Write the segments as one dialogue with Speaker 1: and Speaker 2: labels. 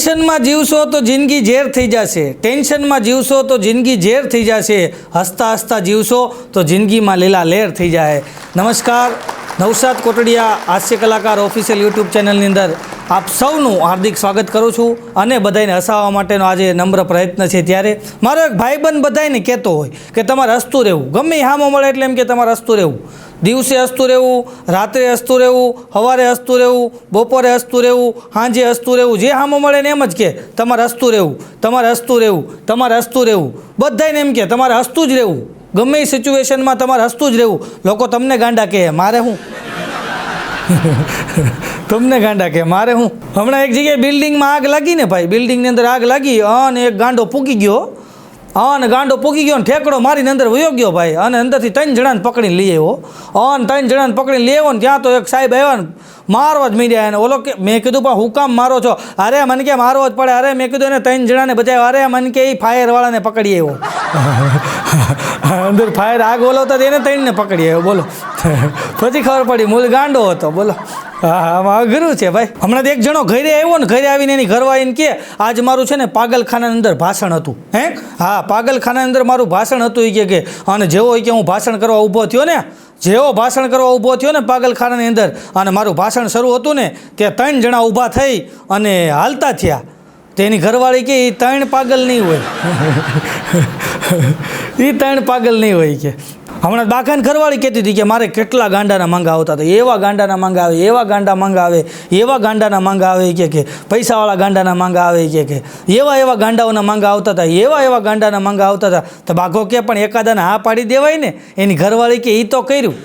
Speaker 1: ટેન્શનમાં જીવશો તો જિંદગી ઝેર થઈ જશે, ટેન્શનમાં જીવશો તો જિંદગી ઝેર થઈ જશે, હસતા હસતા જીવશો તો જિંદગીમાં લીલા લહેર થઈ જાય. નમસ્કાર, નવસાદ કોટડિયા હાસ્ય કલાકાર ઓફિશિયલ યુટ્યુબ ચેનલની અંદર આપ સૌનું હાર્દિક સ્વાગત કરું છું અને બધાને હસાવવા માટેનો આજે નમ્ર પ્રયત્ન છે. ત્યારે મારો એક ભાઈબંધ બધાને કહેતો હોય કે તમારે હસતું રહેવું, ગમે હામો મળે એટલે એમ કે તમારે હસતું રહેવું, દિવસે હસતું રહેવું, રાત્રે હસતું રહેવું, સવારે હસતું રહેવું, બપોરે હસતું રહેવું, સાંજે હસતું રહેવું, જે હામો મળે ને એમ જ કે તમારે હસતું રહેવું, તમારે હસતું રહેવું, તમારે હસતું રહેવું. બધાને એમ કે તમારે હસતું જ રહેવું, ગમે એ સિચ્યુએશનમાં તમારે હસતું જ રહેવું. લોકો તમને ગાંડા કહે, મારે હું તમને ગાંડા કે મારે હું. હમણાં એક જગ્યાએ બિલ્ડિંગમાં આગ લાગી ને ભાઈ, બિલ્ડિંગની અંદર આગ લાગી અને એક ગાંડો પૂકી ગયો, અને ગાંડો પૂકી ગયો ને ઠેકડો મારીને અંદર વયો ગયો ભાઈ, અને અંદરથી 3 જણાને પકડીને લઈ આવ્યો, અને 3 જણાને પકડીને લઈ આવ્યો ને ત્યાં તો એક સાહેબ આવ્યા ને મારવા જ મીડ્યા એને. ઓલો કે મેં કીધું પણ હું કામ મારો છો? અરે મને કે મારવો જ પડે. અરે મેં કીધું એને 3 જણાને બચાવ્યા. અરે મને કે એ ફાયરવાળાને પકડી આવ્યો, અંદર ફાયર આગ ઓલવતા એને 3ને પકડી આવ્યો. બોલો, પછી ખબર પડી મૂળ ગાંડો હતો. બોલો, હા, આમાં અઘરું છે ભાઈ. હમણાં એક જણો ઘરે આવ્યો ને, ઘરે આવીને એની ઘરવાળીને કે આજ મારું છે ને પાગલખાનાની અંદર ભાષણ હતું. હે, હા, પાગલખાનાની અંદર મારું ભાષણ હતું. એ કે અને જેવો કે હું ભાષણ કરવા ઊભો થયો ને, જેવો ભાષણ કરવા ઊભો થયો ને પાગલખાનાની અંદર, અને મારું ભાષણ શરૂ હતું ને, ત્યાં 3 જણા ઊભા થઈ અને હાલતા થયા. તેની ઘરવાળી કે એ 3 પાગલ નહીં હોય, એ 3 પાગલ નહીં હોય કે. હમણાં બાકાને ઘરવાળી કહેતી હતી કે મારે કેટલા ગાંડાના માંગા આવતા હતા, એવા ગાંડાના માંગા આવે, એવા ગાંડા માંગા આવે, એવા ગાંડાના માંગા આવે કે પૈસાવાળા ગાંડાના માંગા આવે કે એવા ગાંડાઓના માંગા આવતા હતા, એવા ગાંડાના માંગા આવતા હતા. તો બાઘો કે પણ એકાદાને હા પાડી દેવાય ને. એની ઘરવાળી કે એ તો કર્યું,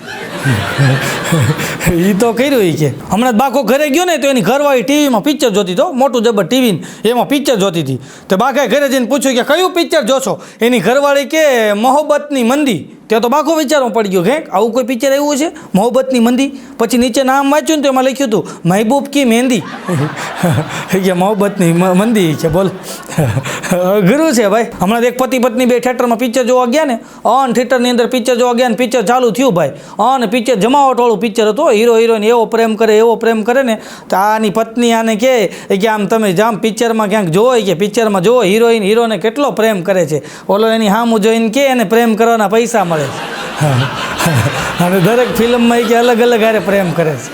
Speaker 1: એ તો કર્યું. એ કે હમણાં બાઘો ઘરે ગયો ને તો એની ઘરવાળી ટીવીમાં પિક્ચર જોતી હતો, મોટું જબર ટીવી, એમાં પિક્ચર જોતી હતી. તો બાઘાએ ઘરે જઈને પૂછ્યું કે કયું પિક્ચર જોશો? એની ઘરવાળી કે મોહબ્બતની મંદી. ત્યાં તો બાઘો વિચારવા પડી ગયો કે આવું કોઈ પિક્ચર આવ્યું છે મોહબ્બતની મંદી. પછી નીચે નામ વાંચ્યું ને તો એમાં લખ્યું હતું મહેબૂબ કી મહેંદી. કે મોહબ્બતની મંદી છે. બોલો, અઘરું છે ભાઈ. હમણાં એક પતિ પત્ની બે થિયેટરમાં પિક્ચર જોવા ગયા ને, ઓન થિયેટરની અંદર પિક્ચર જોવા ગયા ને પિક્ચર ચાલુ થયું ભાઈ, અને પિક્ચર જમાવટવાળું પિક્ચર હતું. હીરો હિરોઈન એવો પ્રેમ કરે, એવો પ્રેમ કરે ને, તો આની પત્ની આને કહે કે આમ તમે જામ પિક્ચરમાં ક્યાંક જોવો કે પિક્ચરમાં જોવો હિરોઈન હીરોને કેટલો પ્રેમ કરે છે. ઓલો એની હામું જોઈને કે એને પ્રેમ કરવાના પૈસા મળે છે. અને દરેક ફિલ્મમાં કે અલગ અલગ હારે પ્રેમ કરે છે.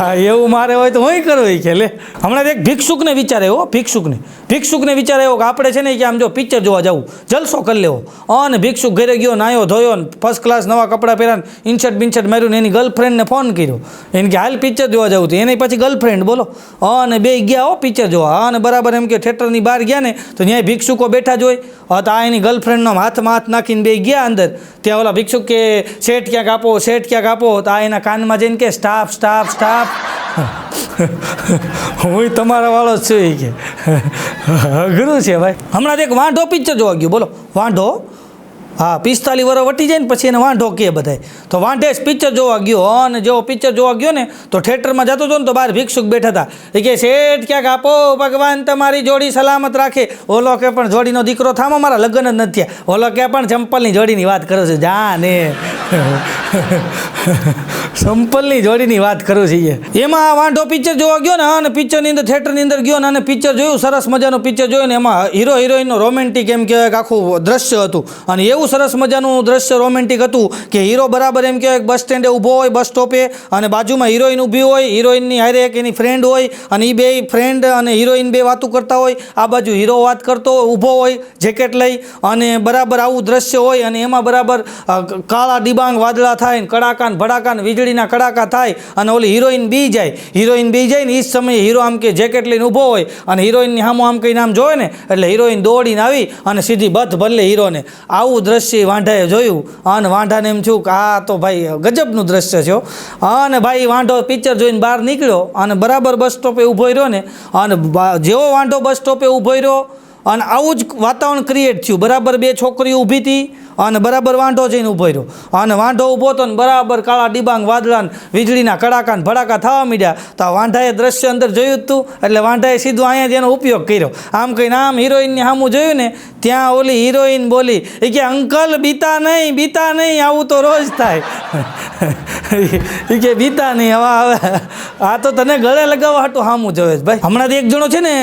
Speaker 1: હા, એવું મારે હોય તો હું કરું કે લે. હમણાં એક ભિક્ષુકને વિચાર આવ્યો, ભિક્ષુકને વિચાર આવ્યો કે આપણે છે ને કે આમ જો પિક્ચર જોવા જવું, જલસો કરી લેવો. અને ભિક્ષુક ઘરે ગયો, નાયો ધોયો ને ફર્સ્ટ ક્લાસ નવા કપડાં પહેર્યા, ઇન્શર્ટ બિન્શર્ટ માર્યું ને એની ગર્લફ્રેન્ડને ફોન કર્યો. એને કે હાલ પિક્ચર જોવા જવું હતું. એની પછી ગર્લફ્રેન્ડ. બોલો, અને બે ગયા હો પિક્ચર જોવા. અને બરાબર એમ કે થિયેટરની બહાર ગયા ને તો ત્યાં ભિક્ષુકો બેઠા જ હોય. તો આ એની ગર્લફ્રેન્ડનો હાથમાં હાથ નાખીને બે ગયા અંદર. ત્યાં ઓલા ભિક્ષુક કે શેઠ ક્યાંક આપો, શેઠ ક્યાંક આપો. તો આ એના કાનમાં જઈને કે સ્ટાફ સ્ટાફ સ્ટાફ, હું તમારા વાળો જ છું. કે અઘરું છે ભાઈ. હમણાં એક વાંઢો પિક્ચર જોવા ગયો. બોલો, વાંઢો, હા, 45 વર્ષ વટી જાય ને પછી એને વાંઢો કહે બધાય. તો વાંઢે પિક્ચર જોવા ગયો, અને જેવો પિક્ચર જોવા ગયો ને તો થિયેટરમાં જતો હતો ને તો બહાર ભિક્ષુક બેઠા હતા. એ કે શેઠ ક્યાંક આપો, ભગવાન તમારી જોડી સલામત રાખે. ઓલો કે પણ જોડીનો દીકરો થામો, મારા લગ્ન જ નથી થયા. ઓલો કે પણ ચંપલની જોડીની વાત કરો છો, જા ને ચંપલની જોડીની વાત કરું છીએ. એમાં વાંઢો પિક્ચર જોવા ગયો ને, અને પિક્ચરની અંદર થિયેટરની અંદર ગયો ને, અને પિક્ચર જોયું, સરસ મજાનું પિક્ચર જોયું ને, એમાં હીરો હિરોઈનનો રોમેન્ટિક એમ કહેવાય કે આખું દ્રશ્ય હતું. અને એવું સરસ મજાનું દ્રશ્ય રોમેન્ટિક હતું કે હીરો બરાબર એમ કહેવાય બસ સ્ટેન્ડે ઊભો હોય, બસ સ્ટોપે, અને બાજુમાં હિરોઈન ઊભી હોય, હિરોઈનની હારે એક એની ફ્રેન્ડ હોય, અને એ બે ફ્રેન્ડ અને હિરોઈન બે વાતો કરતા હોય. આ બાજુ હીરો વાત કરતો ઊભો હોય જેકેટ લઈ, અને બરાબર આવું દ્રશ્ય હોય. અને એમાં બરાબર કાળા ડિબાંગ વાદળા થાય, કડાકા ભડાકા વીજળીના કડાકા થાય, અને ઓલી હિરોઈન બી જાય. હિરોઈન બી જાય ને એ જ સમયે હીરો આમ કે જેકેટ લઈને ઊભો હોય, અને હિરોઈનની સામું આમ કંઈ નામ જોવે ને એટલે હિરોઈન દોડીને આવી અને સીધી બધ ભલે હીરોને. આવું દ્રશ્ય વાંઢાએ જોયું, અને વાંઢાને એમ થયું કે આ તો ભાઈ ગજબનું દ્રશ્ય છે. અને ભાઈ વાંઢો પિક્ચર જોઈને બહાર નીકળ્યો, અને બરાબર બસ સ્ટોપે ઊભો રહ્યો ને, અને જેવો વાંઢો બસ સ્ટોપે ઊભો રહ્યો અને આવું જ વાતાવરણ ક્રિએટ થયું. બરાબર બે છોકરીઓ ઊભી હતી, અને બરાબર વાંઢો જઈને ઊભો રહ્યો અને વાંઢો ઊભો હતો ને બરાબર કાળા ડિબાંગ વાદળા ને વીજળીના કડાકા ને ભડાકા થવા માંડ્યા તો આ વાંઢાએ દ્રશ્ય અંદર જોયું જ હતું એટલે વાંઢાએ સીધું અહીંયા જ એનો ઉપયોગ કર્યો આમ કહીને આમ હિરોઈનની સામું જોયું ને ત્યાં ઓલી હિરોઈન બોલી એ કે અંકલ બીતા નહીં આવું તો રોજ થાય એ કે બીતા નહીં હવે આ તો તને ગળે લગાવવા હાટું સામું જોવે છે ભાઈ હમણાં એક જણો છે ને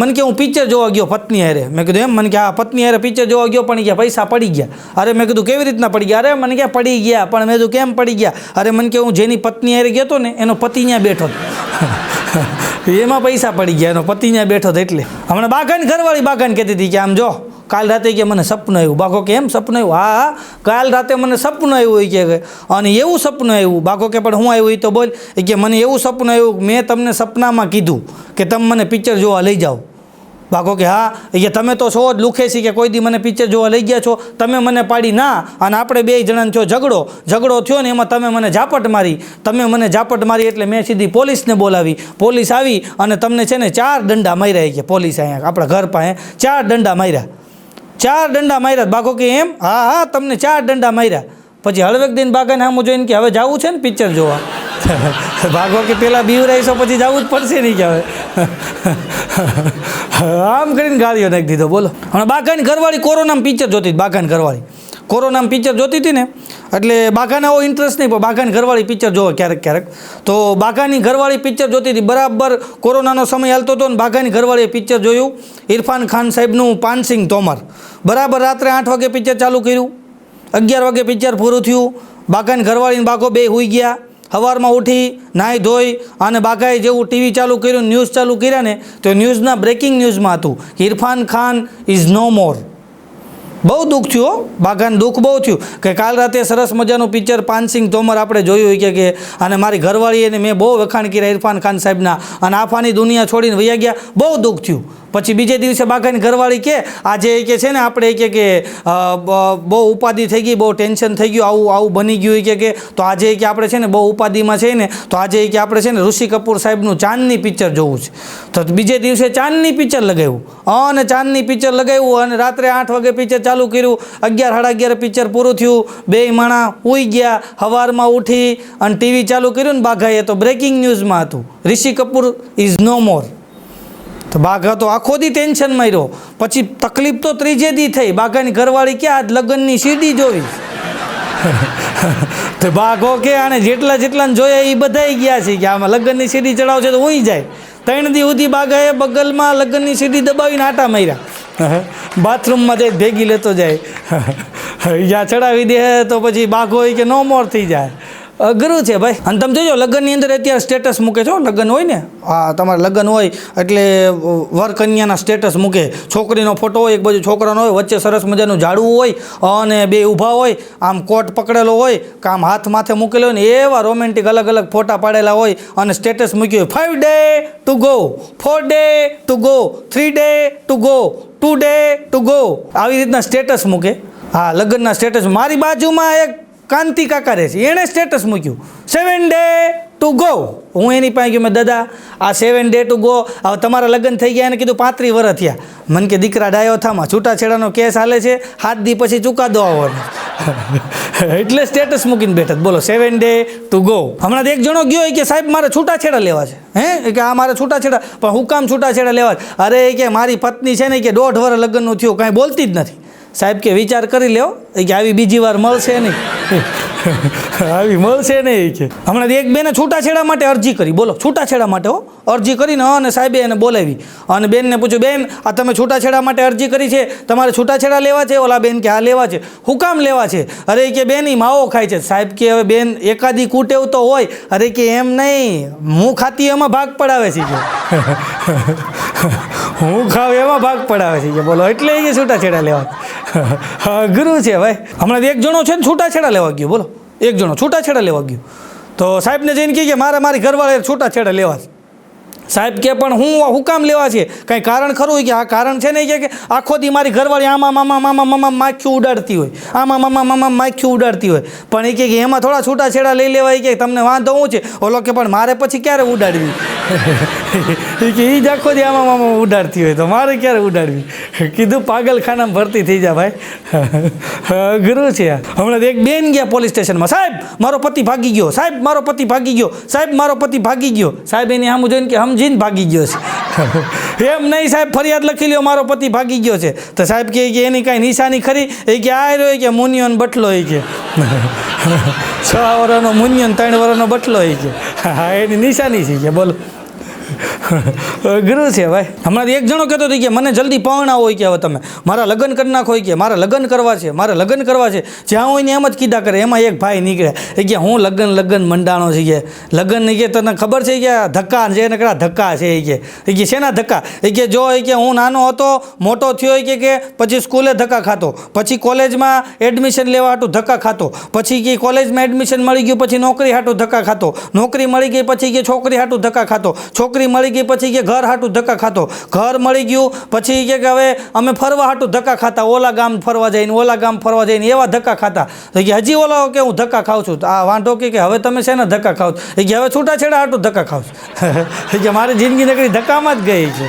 Speaker 1: મને કે હું પિક્ચર જોવા ગયો પત્ની હારે મેં કીધું એમ મને કે આ પત્ની હારે પિક્ચર જોવા ગયો પણ કે પૈસા પડી ગયા અરે મેં કીધું કેવી રીતના પડી ગયા અરે મને ક્યાં પડી ગયા પણ મેં કીધું કેમ પડી ગયા અરે મને કે હું જેની પત્ની હારે ગયો હતો ને એનો પતિ ત્યાં બેઠો હતો એમાં પૈસા પડી ગયા એનો પતિ ત્યાં બેઠો હતો એટલે હમણાં બાગાન ઘરવાળી બાગાન કહેતી હતી કે આમ જો કાલ રાતે કે મને સપનું આવ્યું બાકો કે એમ સપનું આવ્યું હા કાલ રાતે મને સપનું આવ્યું કે અને એવું સપનું આવ્યું બાકો કે પણ હું આવ્યું એ તો બોલ એ કે મને એવું સપનું આવ્યું મેં તમને સપનામાં કીધું કે તમે મને પિક્ચર જોવા લઈ જાઓ બાકો કે હા એ કે તમે તો છો જ લુખે છે કે કોઈ દી મને પિક્ચર જોવા લઈ ગયા છો તમે મને પાડી ના અને આપણે બે જણાને થયો ઝઘડો થયો ને એમાં તમે મને ઝાપટ મારી એટલે મેં સીધી પોલીસને બોલાવી પોલીસ આવી અને તમને છે ને 4 દંડા માર્યા કે પોલીસ અહીંયા આપણા ઘર પાસે 4 દંડા માર્યા બાકો કે એમ હા તમને 4 દંડા માર્યા પછી હળવેક દિન બાગાને સામું જોઈને કે હવે જવું છે ને પિક્ચર જોવા ભાગો કે પેલા બીવરાઈશો પછી જવું જ પડશે નહીં કે હવે આમ કરીને ગાળીઓ નાખી દીધો બોલો હમણાં બાગાની ઘરવાળી કોરોનામાં પિક્ચર જોતી બાગાની ઘરવાળી કોરોનામાં પિક્ચર જોતી હતી ને એટલે બાગાને એવો ઇન્ટરેસ્ટ નહીં પણ બાગાની ઘરવાળી પિક્ચર જોવે ક્યારેક તો બાગાની ઘરવાળી પિક્ચર જોતી હતી બરાબર કોરોનાનો સમય હાલતો હતો ને બાગાની ઘરવાળીએ પિક્ચર જોયું ઇરફાન ખાન સાહેબનું પાનસિંગ તોમર બરાબર રાત્રે 8 વાગે પિક્ચર ચાલુ કર્યું 11 વાગે પિક્ચર પૂરું થયું બાગાની ઘરવાળીને બાગો બે સૂઈ ગયા સવારમાં ઉઠી નાહી ધોઈ અને બાગાએ જેવું ટીવી ચાલુ કર્યું ન્યૂઝ ચાલુ કર્યા ને તો ન્યૂઝના બ્રેકિંગ ન્યૂઝમાં હતું ઇરફાન ખાન ઇઝ નો મોર બહુ દુઃખ થયું બાગાને દુઃખ બહુ થયું કે કાલ રાતે સરસ મજાનું પિક્ચર પાનસિંગ તોમર આપણે જોયું કે અને મારી ઘરવાળીને મેં બહુ વખાણ કર્યા ઇરફાન ખાન સાહેબના અને આફાની દુનિયા છોડીને વયા ગયા બહુ દુઃખ થયું પછી બીજે દિવસે બાગાની ઘરવાળી કે આજે કે છે ને આપણે કે બહુ ઉપાધિ થઈ ગઈ બહુ ટેન્શન થઈ ગયું આવું બની ગયું કે તો આજે કે આપણે છે ને બહુ ઉપાધિમાં છે ને તો આજે કે આપણે છે ને ઋષિ કપૂર સાહેબનું ચાંદની પિક્ચર જોવું છે તો બીજે દિવસે ચાંદની પિક્ચર લગાવ્યું અને ચાંદની પિક્ચર લગાવ્યું અને રાત્રે 8 વાગે પિક્ચર ચાલુ કર્યું 11 પિક્ચર પૂરું થયું બે માણા સૂઈ ગયા સવારમાં ઉઠી અને ટીવી ચાલુ કર્યું ને બાઘાએ તો બ્રેકિંગ ન્યૂઝમાં હતું ઋષિ કપૂર ઇઝ નો મોર તો બાઘા તો આખો દી ટેન્શનમાં રહ્યો પછી તકલીફ તો ત્રીજે દી થઈ બાઘાની ઘરવાળી કે આજ લગ્નની સીડી જોવી તો બાઘો કે આને જેટલાને જોયા એ બધાય ગયા છે કે આમાં લગ્નની સીડી ચડાવશે તો ઉઈ જાય 3 દી સુધી બાઘાએ બગલમાં લગ્નની સીડી દબાવીને આટા માર્યા બાથરૂમમાં જઈ ભેગી લેતો જાય જ્યાં ચડાવી દે તો પછી બાઘો કે નો મોર થઈ જાય અઘરું છે ભાઈ અને તમે જોજો લગ્નની અંદર અત્યારે સ્ટેટસ મૂકે છો લગ્ન હોય ને હા તમારે લગ્ન હોય એટલે વર કન્યાના સ્ટેટસ મૂકે છોકરીનો ફોટો હોય એક બાજુ છોકરાનો હોય વચ્ચે સરસ મજાનું ઝાડવું હોય અને બે ઊભા હોય આમ કોટ પકડેલો હોય કે આમ હાથ માથે મૂકેલો હોય ને એવા રોમેન્ટિક અલગ ફોટા પાડેલા હોય અને સ્ટેટસ મૂક્યું હોય 5 day to go 4 day to go 3 day to go 2 day to go આવી રીતના સ્ટેટસ મૂકે હા લગ્નના સ્ટેટસ મારી બાજુમાં એક કાંતિ કાકા રહે છે એણે સ્ટેટસ મૂક્યું 7 day to go હું એની પાસે ગયો મેં દાદા આ 7 day to go હવે તમારા લગ્ન થઈ ગયા એને કીધું 35 વર્ષ થયા મને કે દીકરા ડાયો થામાં છૂટાછેડાનો કેસ હાલે છે 7 દી પછી ચુકાદો આવવાનો એટલે સ્ટેટસ મૂકીને બેઠા બોલો 7 day to go હમણાં એક જણો ગયો કે સાહેબ મારે છૂટાછેડા લેવા છે કે આ મારે છૂટાછેડા પણ હું કામ છૂટાછેડા લેવા છે અરે કે મારી પત્ની છે ને કે 1.5 વર્ષ લગ્નનું થયું કાંઈ બોલતી જ નથી સાહેબ કે વિચાર કરી લ્યો કે આવી બીજી વાર મળશે નહીં આવી મળશે નહીં કે હમણાં એક બેને છૂટાછેડા માટે અરજી કરી બોલો છૂટાછેડા માટે અરજી કરીને અને સાહેબે એને બોલાવી અને બેનને પૂછ્યું બેન આ તમે છૂટાછેડા માટે અરજી કરી છે તમારે છૂટાછેડા લેવા છે ઓલા બેન કે હા લેવા છે હું કામ લેવા છે અરે કે બેન એ માવો ખાય છે સાહેબ કે હવે બેન એકાદી કૂટેવ તો હોય અરે કે એમ નહીં હું ખાતી એમાં ભાગ પડાવે છે કે હું ખાવ એમાં ભાગ પડાવે છે કે બોલો એટલે એ છૂટાછેડા લેવા અઘરું છે ભાઈ હમણાં એક જણો છે ને છૂટાછેડા લેવા ગયો બોલો એક જણો છૂટાછેડા લેવા ગયો તો સાહેબને જઈને કહે કે મારી ઘરવાળે છૂટાછેડા લેવા છે સાહેબ કે પણ હું કામ લેવા છે કાંઈ કારણ ખરું કે આ કારણ છે ને કે આખો દી મારી ઘરવાળી આમાં મામા માખ્યું ઉડાડતી હોય આમાં મામા માખ્યું ઉડાડતી હોય પણ એ કે એમાં થોડા છૂટાછેડા લઈ લેવાય કે તમને વાંધો હું છે ઓલો કે પણ મારે પછી ક્યારે ઉડાડવી એ કે એ જ આખો દી આમાં આમાં ઉડાડતી હોય તો મારે ક્યારે ઉડાડવી. કીધું પાગલખાનામાં ભરતી થઈ જા ભાઈ. અઘરું છે. હમણાં એક બેન ગયા પોલીસ સ્ટેશનમાં, સાહેબ મારો પતિ ભાગી ગયો, સાહેબ મારો પતિ ભાગી ગયો, સાહેબ મારો પતિ ભાગી ગયો. સાહેબ એની સામું જોઈને કે સમજીને ભાગી ગયો છે. એમ નહીં સાહેબ, ફરિયાદ લખી લ્યો, મારો પતિ ભાગી ગયો છે. તો સાહેબ કે એની કાંઈ નિશાની ખરી? એ કે આ રહ્યો કે મુનિયોન બટલો. એ કે 6 વર્ષનો મુનિયોન 3 વર્ષનો બટલો. એ કે હા એની નિશાની છે કે બોલો. અઘરું છે ભાઈ. હમણાં એક જણો કહેતો હતો કે મને જલ્દી પરણાવો હોય કે હવે તમે મારા લગ્ન કરી નાખો હોય કે મારે લગ્ન કરવા છે, મારે લગ્ન કરવા છે. જ્યાં હોય ને એમ જ કીધા કરે. એમાં એક ભાઈ નીકળ્યા એ કે હું લગ્ન મંડાણો છે કે લગ્ન નહીં કે તને ખબર છે કે ધક્કા છે ને કડા ધક્કા છે. એ કે શેના ધક્કા? એ કે જો એ કે હું નાનો હતો મોટો થયો કે પછી સ્કૂલે ધક્કા ખાતો, પછી કોલેજમાં એડમિશન લેવા હાટું ધક્કા ખાતો, પછી કે કોલેજમાં એડમિશન મળી ગયું પછી નોકરી હાટું ધક્કા ખાતો, નોકરી મળી ગઈ પછી કે છોકરી હાટું ધક્કા ખાતો, છોકરી મળી ગઈ પછી કે ઘર હાટું ધક્કા ખાતો, ઘર મળી ગયું પછી કે હવે અમે ફરવા હાટું ધક્કા ખાતા, ઓલા ગામ ફરવા જઈને ઓલા ગામ ફરવા જઈને એવા ધક્કા ખાતા. તો કે હજી ઓલા કે હું ધક્કા ખાઉં છું. આ વાંધો કે હવે તમે શેના ધક્કા ખાવ? એ કે હવે છૂટાછેડા હાટું ધક્કા ખાવ છું. કે મારી જિંદગી નકરી ધક્કામાં જ ગઈ છે.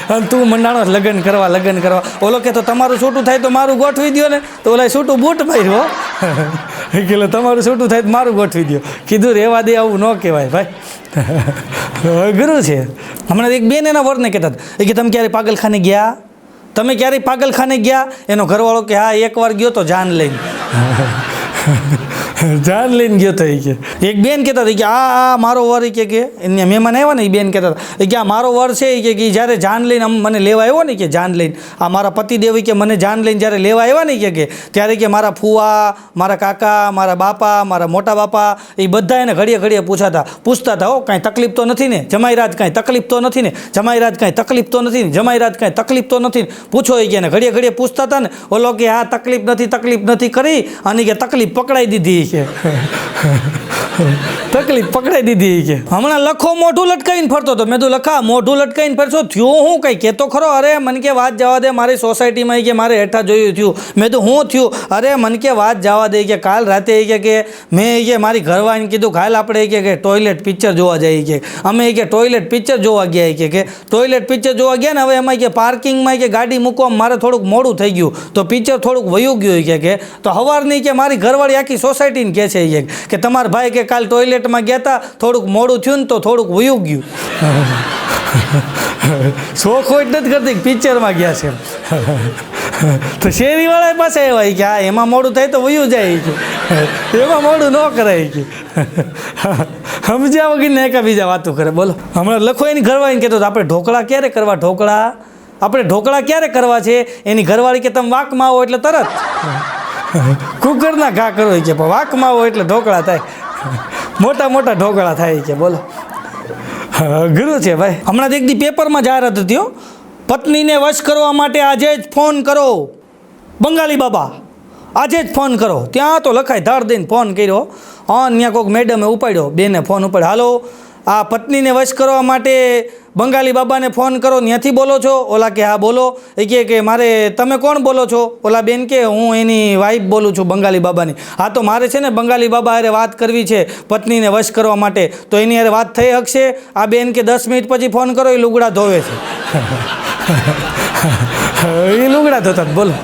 Speaker 1: અને તું મંડાણો લગ્ન કરવા. ઓલો કે તો તમારું છૂટું થાય તો મારું ગોઠવી દો ને. તો ઓલા છૂટું બૂટ માર્યો. કે તમારું છૂટું થાય તો મારું ગોઠવી દો. કીધું રહેવા દે, આવું ન કહેવાય ભાઈ. અઘરું છે. હમણાં એક બેન એના વરને કહેતા હતા કે તમે ક્યારે પાગલખાને ગયા? તમે ક્યારેય પાગલખાને ગયા? એનો ઘરવાળો કે હા એકવાર ગયો તો જાન લઈને. જાન લઈને ગયો તો. કે એક બેન કહેતા હતી કે આ મારો વર કે એને મહેમાન આવ્યા ને એ બેન કહેતા હતા કે આ મારો વર છે કે જ્યારે જાન લઈને મને લેવા આવ્યો ને કે જાન લઈને આ મારા પતિદેવ કે મને જાન લઈને જ્યારે લેવા આવ્યા ને કે ત્યારે કે મારા ફુવા, મારા કાકા, મારા બાપા, મારા મોટા બાપા એ બધા એને ઘડીએ પૂછતા હતા હો કાંઈ તકલીફ તો નથી ને જમાઈરાજ? કાંઈ તકલીફ તો નથી ને જમાઈરાજ? કાંઈ તકલીફ તો નથી ને જમાઈરાજ? કાંઈ તકલીફ તો નથી ને પૂછો. એ કે એને ઘડીએ પૂછતા હતા ને. ઓલો કે હા તકલીફ નથી કરી અને કે તકલીફ પકડાઈ દીધી. તકલીફ પકડાઈ દીધી. કે હમણાં લખો મોઢું લટકાઈને ફરતો હતો. મેં તો લખા મોઢું લટકાઈને ફરશો થયું હું કંઈ કહેતો ખરો? અરે મને કે વાત જવા દે, મારી સોસાયટીમાં કે મારે હેઠા જોયું થયું. મેં તો હું થયું? અરે મને કે વાત જવા દે કે કાલ રાતે કે મેં કે મારી ઘરવાળીને કીધું કાલ આપણે કે ટોયલેટ પિક્ચર જોવા જઈએ. કે અમે કે ટોયલેટ પિક્ચર જોવા ગયા. કે ટોયલેટ પિક્ચર જોવા ગયા ને હવે એમાં કે પાર્કિંગમાં કે ગાડી મૂકવામાં મારે થોડુંક મોડું થઈ ગયું તો પિક્ચર થોડુંક વયું ગયું. કે તો સવારની કે મારી ઘરવાળી આખી સોસાયટીને કહે છે કે તમારા ભાઈ કે કાલ ટોયલેટમાં ગયા હતા થોડુંક મોડું થયું ને તો થોડુંક વયું ગયું. શોખ હોય જ નથી કરતી પિક્ચરમાં ગયા છે. તો શેરીવાળા પાસે આવ્યા કે હા એમાં મોડું થાય તો વયું જાય કે એમાં મોડું ન કરાય. કે સમજ્યા વગર ને એકા બીજા વાતો કરે. બોલો હમણાં લખો એની ઘરવાળીને કહેતો આપણે ઢોકળા ક્યારે કરવા? આપણે ઢોકળા ક્યારે કરવા છે? એની ઘરવાળી કે તમે વાંકમાં આવો એટલે તરત કુકરના ઘા કરો કે વાંકમાં આવો એટલે ઢોકળા થાય. મોટા ઢોકળા થાય. કે બોલો અઘરું છે ભાઈ. હમણાં એક દી પેપરમાં જાહેરાત હતી હો, પત્નીને વશ કરવા માટે આજે જ ફોન કરો બંગાળી બાબા, આજે જ ફોન કરો. ત્યાં તો લખાય ધાડ દઈને ફોન કર્યો. ત્યાં કોઈક મેડમે ઉપાડ્યો, બેને ફોન ઉપાડ્યો. હાલો આ પત્નીને વશ કરવા માટે બંગાળી બાબાને ફોન કરો, ત્યાંથી બોલો છો? ઓલા કે હા બોલો. એ કે મારે તમે કોણ બોલો છો? ઓલા બેન કે હું એની વાઈફ બોલું છું બંગાળી બાબાની. હા તો મારે છે ને બંગાળી બાબા હારે વાત કરવી છે પત્નીને વશ કરવા માટે. તો એની હારે વાત થઈ શકશે? આ બેન કે 10 મિનિટ પછી ફોન કરો, એ લુગડા ધોવે છે. એ લુગડા ધોતા. બોલો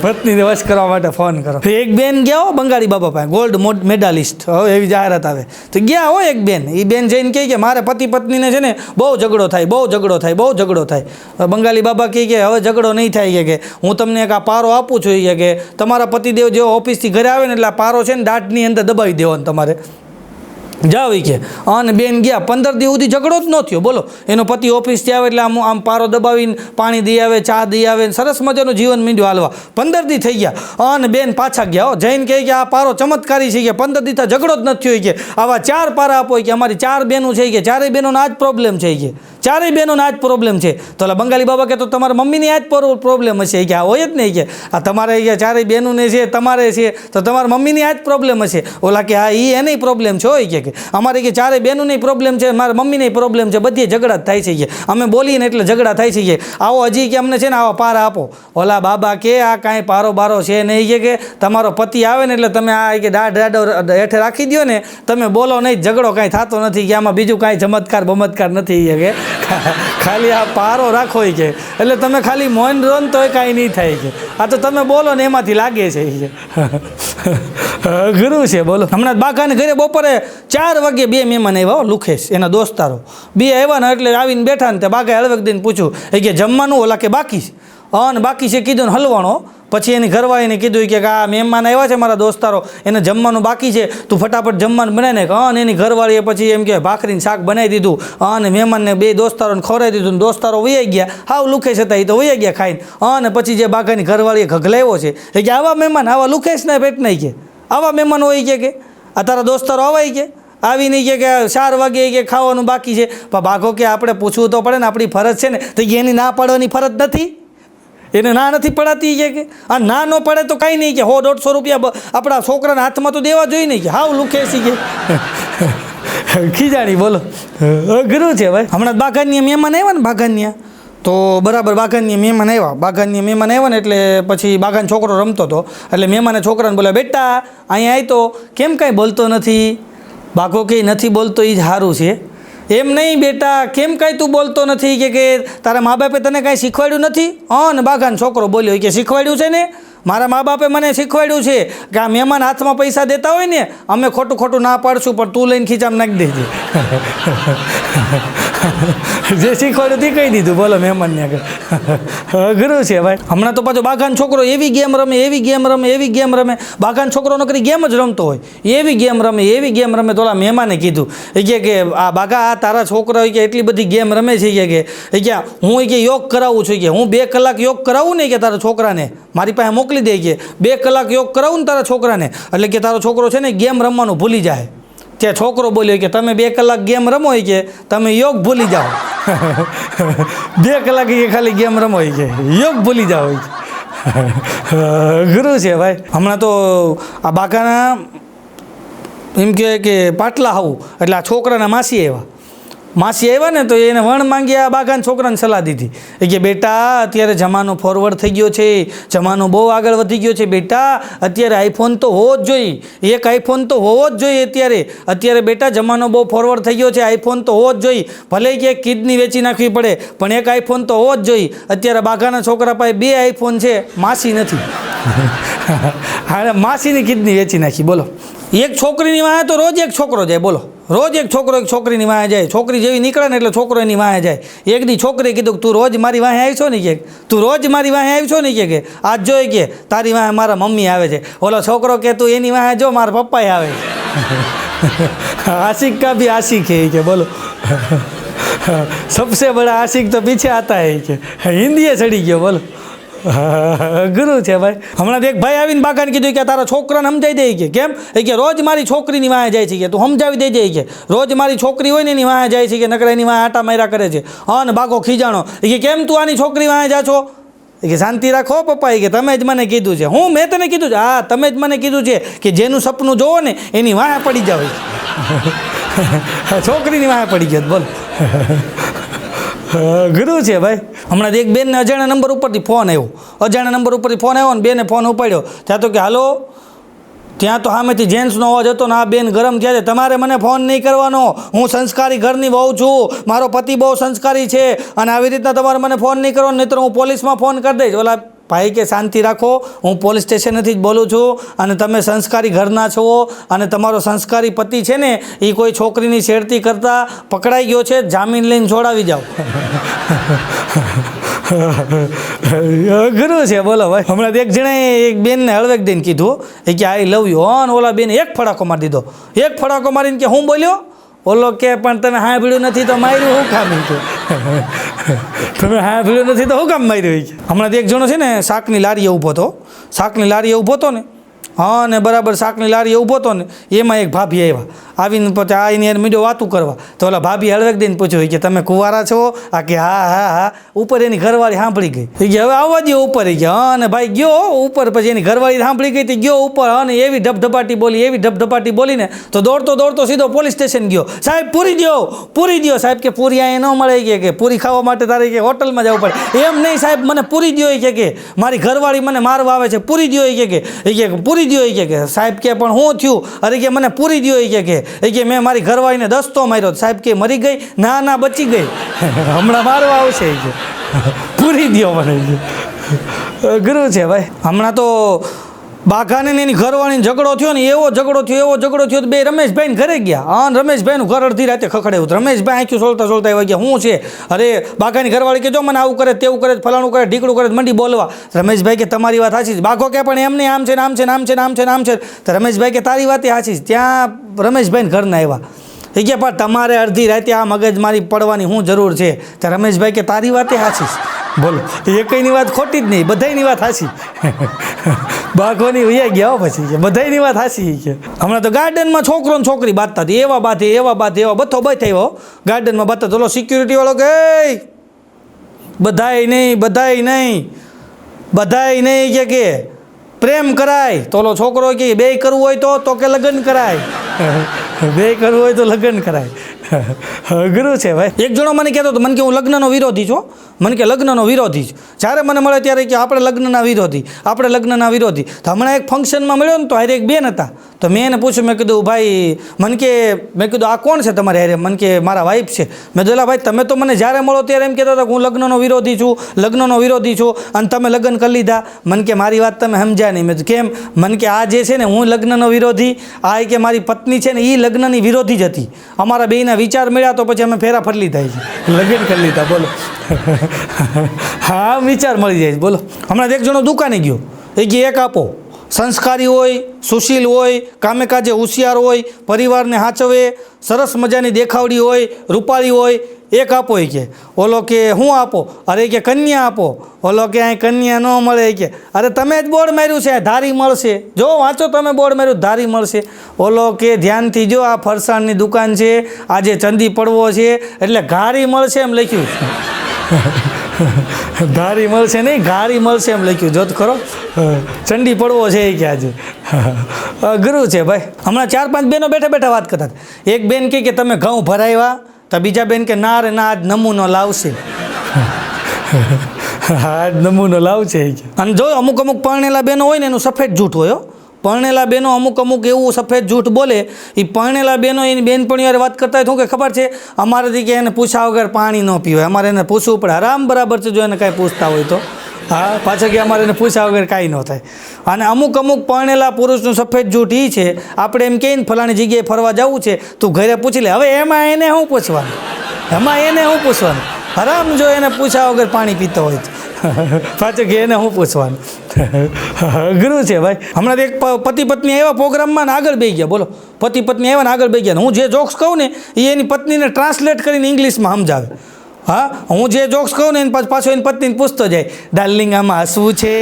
Speaker 1: પત્નીને વશ કરવા માટે ફોન કરો. એક બેન ગયા હો બંગાળી બાબા પાસે, ગોલ્ડ મેડાલિસ્ટ. હવે એવી જાહેરાત આવે તો ગયા હો એક બેન. એ બેન જઈને કહે કે મારે પતિ પત્નીને છે ને બહુ ઝઘડો થાય. બંગાળી બાબા કહે કે હવે ઝઘડો નહીં થાય. કે હું તમને એક આ પારો આપું છું. કે તમારા પતિદેવ જેવો ઓફિસથી ઘરે આવે ને એટલે આ પારો છે ને દાઢની અંદર દબાવી દેવાનો તમારે. જાવ કે અને બેન ગયા. 15 દિવસ સુધી ઝઘડો જ ન થયો. બોલો એનો પતિ ઓફિસથી આવે એટલે આમ પારો દબાવીને પાણી દઈ આવે, ચા દઈ આવે, સરસ મજાનું જીવન મીંડ્યું હાલવા. 15 દી થઈ ગયા અને બેન પાછા ગયા. જઈને કહે કે આ પારો ચમત્કારી છે. કે 15 દી ઝઘડો જ નથી થયો. કે આવા 4 પારા આપો. કે અમારી 4 બહેનો છે. કે 4 બહેનોનો આ જ પ્રોબ્લેમ છે. કે 4 બહેનોનો આ જ પ્રોબ્લેમ છે. તો ઓલા બંગાળી બાબા કે તો તમારા મમ્મીની આ જ પ્રોબ્લેમ હશે. કે આ હોય જ નહીં. કે આ તમારે 4 બહેનોને છે, તમારે છે તો તમારા મમ્મીની આ જ પ્રોબ્લેમ હશે. ઓલા કે હા એ એની પ્રોબ્લેમ છે હોય. કે અમારે કે ચારે બહેનોની પ્રોબ્લેમ છે, મારા મમ્મીની પ્રોબ્લેમ છે, બધી ઝઘડા જ થાય છે કે અમે બોલીએ ને એટલે ઝઘડા થાય છે કે આવો હજી કે અમને છે ને આવા પારા આપો. ઓલા બાબા કે આ કાંઈ પારો બારો છે નહીં કે તમારો પતિ આવે ને એટલે તમે આ કે દાડો હેઠે રાખી દો ને, તમે બોલો નહીં, ઝઘડો કાંઈ થતો નથી કે આમાં બીજું કાંઈ ચમત્કાર બમત્કાર નથી કે ખાલી આ પારો રાખો કે એટલે તમે ખાલી મૌન રહો ને તોય કાંઈ નહીં થાય કે આ તો તમે બોલો ને એમાંથી લાગે છે કે ગુરુ છે. બોલો હમણાં બાકાને ઘરે બપોરે 4 વાગે 2 મહેમાન આવ્યા, લુખેશ એના દોસ્તારો 2 આવ્યા ને એટલે આવીને બેઠા ને તે બાકાએ હળવેક દઈને પૂછ્યું કે જમવાનું ઓલા કે બાકી છે, અને બાકી છે કીધું ને હલવાણો. પછી એની ઘરવાળીને કીધું કે આ મહેમાન આવ્યા છે મારા દોસ્તારો, એને જમવાનું બાકી છે, તું ફટાફટ જમવાનું બનાવીને અને એની ઘરવાળીએ પછી એમ કે ભાખરીને શાક બનાવી દીધું અને મહેમાનને 2 દોસ્તારોને ખવડાવી દીધું. દોસ્તારો વૈયા ગયા, હાવ લુખેશ હતા એ તો વૈયા ગયા ખાઈને. અને પછી જે બાકાની ઘરવાળીએ ઘગલાવ્યો છે એ કે આવા મહેમાન આવા લુખેશના પેટ નહીં કે આવા મહેમાન હોય કે આ તારા દોસ્તારો આવાય કે આવી નહીં કે 4 વાગે કે ખાવાનું બાકી છે. પણ બાઘો કે આપણે પૂછવું તો પડે ને, આપણી ફરજ છે ને, તો એની ના પાડવાની ફરજ નથી, એને ના નથી પડાતી કે આ ના ન પડે તો કાંઈ નહીં કે 100-150 રૂપિયા આપણા છોકરાના હાથમાં તો દેવા જોઈએ નહીં કે હાવ લુખેસી કે ખીજાણી. બોલો અઘરું છે ભાઈ. હમણાં બાગાનીયા મહેમાન આવ્યા ને બાગાનીયા, તો બરાબર બાગાનીયા મહેમાન આવ્યા ને એટલે પછી બાગાન છોકરો રમતો હતો એટલે મહેમાને છોકરાને બોલ્યા બેટા અહીંયા આવી તો કેમ કાંઈ બોલતો નથી. બાઘો કે નથી બોલતો એ જ સારું છે. એમ નહીં બેટા કેમ કાંઈ તું બોલતો નથી કે તારા મા બાપે તને કાંઈ શીખવાડ્યું નથી. ને બાગાન છોકરો બોલ્યો કે શીખવાડ્યું છે ને, મારા મા બાપે મને શીખવાડ્યું છે કે આ મહેમાન હાથમાં પૈસા દેતા હોય ને અમે ખોટું ના પાડશું, પણ તું લઈને ખીચામાં નાખી દેજે. જે શીખવાડ્યું તે કહી દીધું. બોલો મહેમાનને આગળ અઘરું છે ભાઈ. હમણાં તો પાછો બાગાન છોકરો એવી ગેમ રમે બાગાન છોકરો નકરી ગેમ જ રમતો હોય, એવી ગેમ રમે તો ઓલા મહેમાને કીધું કે આ બાગા આ તારા છોકરા કે એટલી બધી ગેમ રમે છે કે હું કે યોગ કરાવું છું કે હું 2 કલાક યોગ કરાવું ને કે તારા છોકરાને મારી પાસે મોકલી દે કે 2 કલાક યોગ કરાવું ને તારા છોકરાને એટલે કે તારો છોકરો છે ને ગેમ રમવાનું ભૂલી જાય. ત્યાં છોકરો બોલ્યો કે તમે 2 કલાક ગેમ રમો કે તમે યોગ ભૂલી જાઓ. 2 કલાક કે ખાલી ગેમ રમો કે યોગ ભૂલી જાઓ. ગુરુ છે ભાઈ. હમણાં તો આ બાકાના એમ કહે કે પાટલા આવું એટલે આ છોકરાના માસી આવ્યા ને તો એને વણ માંગી આ બાગાન છોકરાને સલાહ દીધી કે બેટા અત્યારે જમાનો ફોરવર્ડ થઈ ગયો છે, જમાનો બહુ આગળ વધી ગયો છે બેટા, અત્યારે આઈફોન તો હોવો જ જોઈએ, એક આઈફોન તો હોવો જ જોઈએ અત્યારે બેટા જમાનો બહુ ફોરવર્ડ થઈ ગયો છે, આઈફોન તો હોવો જ જોઈએ, ભલે કે કિડની વેચી નાખવી પડે પણ એક આઈફોન તો હોવો જ જોઈએ. અત્યારે બાગાના છોકરા પાસે 2 આઈફોન છે, માસી નથી. હા માસીની કિડની વેચી નાખી. બોલો એક છોકરીની વાહે તો રોજ એક છોકરો જાય. બોલો રોજ એક છોકરો એક છોકરીની વાહે જાય, છોકરી જેવી નીકળે ને એટલે છોકરો એની વાહે જાય. એક દી છોકરીએ કીધું તું રોજ મારી વાહે આવી છો ને કે આજ જોઈ કે તારી વાહે મારા મમ્મી આવે છે. ઓલો છોકરો કે તું એની વાહે જો મારા પપ્પાએ આવે છે. આશિક કા ભી આશિક હે કે બોલો સબસે બડા આશિક તો પીછે આતા હે કે હિન્દીએ ચડી ગયો. બોલો ગુરુ છે ભાઈ. હમણાં એક ભાઈ આવીને બાગાને કીધું કે તારા છોકરાને સમજાવી દે કે કેમ કે રોજ મારી છોકરીની વાહે જાય છે કે તું સમજાવી દેજે કે રોજ મારી છોકરી હોય ને એની વાહે જાય છે કે નકર એની વાહે આટા માર્યા કરે છે. ને બાગો ખીજાણો કે કેમ તું આની છોકરી વાહે જા છો કે શાંતિ રાખો પપ્પા કે તમે જ મને કીધું છે. હું મેં તને કીધું છે? હા તમે જ મને કીધું છે કે જેનું સપનું જોવો ને એની વાહે પડી જાવ. છોકરીની વાહે પડી ગયો. બોલ ગુરુ છે ભાઈ. હમણાં એક બેનને અજાણ્યા નંબર ઉપરથી ફોન આવ્યો ને બેને ફોન ઉપાડ્યો ત્યાં તો કે હાલો, ત્યાં તો સામેથી જેન્ટ્સનો અવાજ હતો ને આ બેન ગરમ થયા છે, તમારે મને ફોન નહીં કરવાનો, હું સંસ્કારી ઘરની વહુ છું, મારો પતિ બહુ સંસ્કારી છે અને આવી રીતના તમારે મને ફોન નહીં કરવાનો, નહીં તો હું પોલીસમાં ફોન કરી દઈશ. ઓલા ભાઈ કે શાંતિ રાખો, હું પોલીસ સ્ટેશનેથી જ બોલું છું અને તમે સંસ્કારી ઘરના છો અને તમારો સંસ્કારી પતિ છે ને એ કોઈ છોકરીની છેડતી કરતા પકડાઈ ગયો છે, જામીન લઈને છોડાવી જાઓ. અઘરું છે. બોલો ભાઈ. હમણાં એક જણે એક બેનને હળવેક દઈને કીધું કે આઈ લવ યુ, અને ઓલા બેને એક ફડાકો મારી દીધો. એક ફડાકો મારીને કે હું બોલ્યો? ઓલો કે પણ તમે સાંભળ્યું નથી તો માર્યું હું કામ? તમે સાંભળ્યું નથી તો હું કામ માર્યું? હમણાં એક જણો છે ને શાકની લારીએ ઊભો હતો ને, હા ને બરાબર શાકની લારીએ ઊભો હતો ને એમાં એક ભાભી આવ્યા આવીને પછી આ એની યાર મીડિયો વાતું કરવા તો ઓલા ભાભી હળવેક દઈને પૂછ્યું કે તમે કુંવારા છો આ કે હા હા હા ઉપર એની ઘરવાળી સાંભળી ગઈ એ કે હવે આવવા દો ઉપર એ કે હા અને ભાઈ ગયો ઉપર પછી એની ઘરવાળી સાંભળી ગઈ તે ગયો ઉપર અને એવી ધબધપાટી બોલીને તો દોડતો સીધો પોલીસ સ્ટેશન ગયો સાહેબ પૂરી દો સાહેબ કે પૂરી અહીંયા ન મળે કે પૂરી ખાવા માટે તારે કે હોટલમાં જવું પડે એમ નહીં સાહેબ મને પૂરી દો કે મારી ઘરવાળી મને મારવા આવે છે પૂરી દો કે પૂરી દો કે સાહેબ કે પણ હું થયું અરે કે મને પૂરી દો કે મેં મારી ઘરવાળીને દસ્તો માર્યો સાહેબ કે મરી ગઈ ના બચી ગઈ હમણાં મારવા આવશે કે પૂરી દો મને ગુરુ છે ભાઈ હમણાં તો બાઘાને ને એની ઘરવાળીને ઝઘડો થયો ને એવો ઝઘડો થયો તો બે રમેશભાઈને ઘરે ગયા હા રમેશભાઈનું ઘર અડધી રાતે ખખડાયું રમેશભાઈ આંખ્યું સોલતા આવ્યા ગયા શું છે અરે બાઘાની ઘરવાળી કે જો મને આવું કરે તેવું કરે ફલાણું કરે ઢીકડું કરે મંડી બોલવા રમેશભાઈ કે તમારી વાત સાચી છે બાઘો કે પણ એમને આમ છે તો રમેશભાઈ કે તારી વાત સાચી છે ત્યાં રમેશભાઈને ઘરના આવ્યા એ કે પણ તમારે અડધી રાતે આ મગજમારી પડવાની શું જરૂર છે તો રમેશભાઈ કે તારી વાતે સાચી છે બોલો એકઈની વાત ખોટી જ નહીં બધાની વાત સાચી બાઘોની વૈયા ગયા પછી કે બધાની વાત સાચી કે હમણાં તો ગાર્ડનમાં છોકરો ને છોકરી બાંધતા હતી એવા બધો બધ થયો ગાર્ડનમાં બાંધતા તો સિક્યુરિટી વાળો કે બધાય નહીં કે પ્રેમ કરાય તો ઓલો છોકરો કે બે કરવું હોય તો કે લગ્ન કરાય બે કરવું હોય તો લગ્ન કરાય અઘરું છે ભાઈ એક જણો મને કહેતો હતો મને કે હું લગ્નનો વિરોધી છું મને કે લગ્નનો વિરોધી છું જ્યારે મને મળે ત્યારે કે આપણે લગ્નના વિરોધી તો હમણાં એક ફંક્શનમાં મળ્યો ને તો હારે એક બેન હતા તો મેં એને પૂછ્યું મેં કીધું ભાઈ મેં કીધું આ કોણ છે તમારે હારે મને કે મારા વાઈફ છે મેં કીધું ભાઈ તમે તો મને જ્યારે મળો ત્યારે એમ કહેતા હતા કે હું લગ્નનો વિરોધી છું અને તમે લગ્ન કરી લીધા મને કે મારી વાત તમે સમજ્યા નહીં મેં કેમ મને કે આ જે છે ને હું લગ્નનો વિરોધી આ કે મારી પત્ની છે ને એ લગ્નની વિરોધી જ હતી અમારા બેયના વિચાર મળ્યા તો પછી અમે ફેરા ફરી લીધા છે લગ્ન કરી લીધા બોલો હા વિચાર મળી જાય બોલો હમણાં એક જણો દુકાને ગયો એ કે એક આપો સંસ્કારી હોય સુશીલ હોય કામે કાજે હોશિયાર હોય પરિવારને સાચવે સરસ મજાની દેખાવડી હોય રૂપાળી હોય એક આપો એ કે ઓલો કે હું આપો અરે કે કન્યા આપો ઓલો કે અહીં કન્યા ન મળે કે અરે તમે જ બોર્ડ માર્યું છે ધારી મળશે જો વાંચો તમે બોર્ડ માર્યું ધારી મળશે ઓલો કે ધ્યાનથી જો આ ફરસાણની દુકાન છે આજે ચંદી પડવો છે એટલે ઘારી મળશે એમ લખ્યું ધારી મળશે નહીં ઘારી મળશે એમ લખ્યું જોત ખરો ચંડી પડવો છે એ કે આજે અઘરું છે ભાઈ હમણાં 4-5 બહેનો બેઠા વાત કરતા એક બેન કે તમે ઘઉં ભરાવ્યા તો બીજા બેન કે ના રે ના આજ નમૂનો લાવશે આજ નમૂનો લાવશે અને જો અમુક પરણેલા બહેનો હોય ને એનું સફેદ જૂઠ હોય પરણેલા બહેનો અમુક એવું સફેદ જૂઠ બોલે એ પરણેલા બહેનો એની બેનપણીઓ વાત કરતા હોય શું કે ખબર છે અમારાથી કે એને પૂછ્યા વગર પાણી ન પીવાય અમારે એને પૂછવું પડે આરામ બરાબર છે જો એને કાંઈ પૂછતા હોય તો હા પાછળ કે અમારે એને પૂછ્યા વગર કાંઈ ન થાય અને અમુક પરણેલા પુરુષનું સફેદ જૂઠ એ છે આપણે એમ કહીને ફલાણી જગ્યાએ ફરવા જવું છે તું ઘરે પૂછી લે હવે એમાં એને શું પૂછવાનું આરામ જો એને પૂછ્યા વગર પાણી પીતો હોય તો પાછળ કે એને શું પૂછવાનું અઘરું છે ભાઈ હમણાં એક પતિ પત્ની આવ્યા પ્રોગ્રામમાં ને આગળ બેસી ગયા બોલો પતિ પત્ની આવ્યા ને આગળ બેસી ગયા હું જે જોક્સ કહું ને એ એની પત્નીને ટ્રાન્સલેટ કરીને ઇંગ્લિશમાં સમજાવે હા હું જે જોક્સ કહું ને એને પાછો એની પત્નીને પૂછતો જાય ડાર્લિંગ આમાં હસવું છે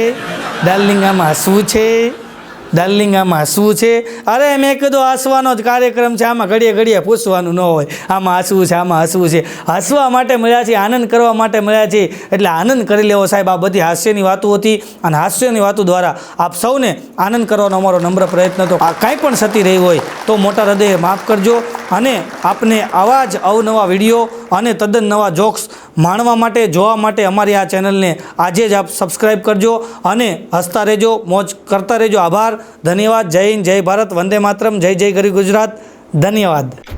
Speaker 1: અરે મેં કીધું હસવાનો જ કાર્યક્રમ છે આમાં ઘડીએ પૂછવાનું ન હોય આમાં હસવું છે હસવા માટે મળ્યા છે આનંદ કરવા માટે મળ્યા છે એટલે આનંદ કરી લેવો સાહેબ આ બધી હાસ્યની વાતો હતી અને હાસ્યની વાતો દ્વારા આપ સૌને આનંદ કરવાનો અમારો નમ્ર પ્રયત્ન હતો આ કાંઈ પણ સતી રહી હોય તો મોટા હૃદયે માફ કરજો અને આપને આવા જ અવનવા વિડીયો અને તદ્દન નવા જોક્સ માણવા માટે જોવા માટે અમારી આ ચેનલને આજે જ આપ સબસ્ક્રાઈબ કરજો અને હસતા રહેજો મોજ કરતા રહેજો આભાર ધન્યવાદ જય હિન્દ જય ભારત વંદે માતરમ જય ગરી ગુજરાત ધન્યવાદ